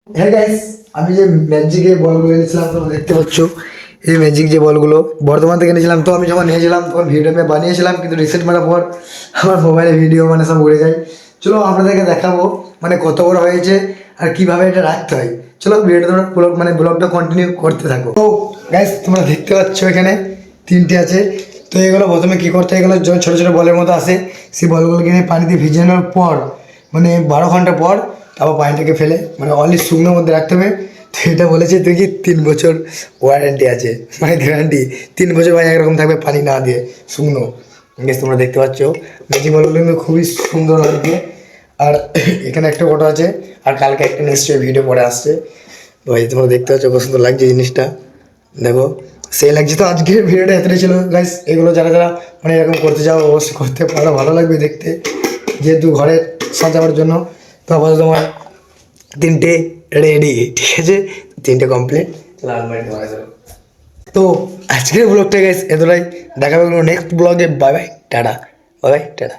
হ্যাঁ গাইস, আমি যে ম্যাজিকের বলগুলো এনেছিলাম তোমরা দেখতে পাচ্ছ, এই ম্যাজিক যে বলগুলো বর্ধমান থেকে এনেছিলাম। তো আমি যখন নিয়েছিলাম তখন ভিডিও আমি বানিয়েছিলাম, কিন্তু রিসেট মারার পর আমার মোবাইলে ভিডিও মানে সব উড়ে যায়। চলো আপনাদেরকে দেখাবো মানে কত বড় হয়েছে আর কিভাবে এটা রাখতে হয়। চলো ভিডিওটা তোমরা ব্লগটা কন্টিনিউ করতে থাকো। তো গাইস, তোমরা দেখতে পাচ্ছ এখানে তিনটে আছে। তো এগুলো প্রথমে কী করতে হয়, এগুলো যখন ছোটো ছোটো বলের মতো আসে, সেই বলগুলোকে নিয়ে পানিতে ভিজানোর পর মানে 12 ঘন্টা পর তারপর পানিটাকে ফেলে মানে অনলি শুকনোর মধ্যে রাখতে হবে। তো এটা বলেছে তুই কি 3 বছর ওয়ারেন্টি আছে, মানে গ্যারান্টি 3 বছর ভাই একরকম থাকবে পানি না দিয়ে শুকনো। বেশ, তোমরা দেখতে পাচ্ছ ম্যাজিক বলগুলো কিন্তু খুবই সুন্দর লাগবে। আর এখানে একটা ফটো আছে, আর কালকে একটা নিশ্চয়ই ভিডিও পরে আসছে। তো ভাই তোমরা দেখতে পাচ্ছ কত সুন্দর লাগছে জিনিসটা, দেখো সেই লাগছে। তো আজকের ভিডিওটা এতটাই ছিল গাইস। এগুলো যারা যারা মানে এরকম করতে চাও অবশ্যই করতে পারো, ভালো লাগবে দেখতে, যেহেতু ঘরে সাজাবার জন্য। তো আপাতত তোমার তিনটে রেডি, ঠিক আছে, তিনটে কমপ্লিট। তো আজকের ব্লগটা গাইস এতটাই, দেখা হবে নেক্সট ব্লগে। Bye bye, tata, bye bye, tata.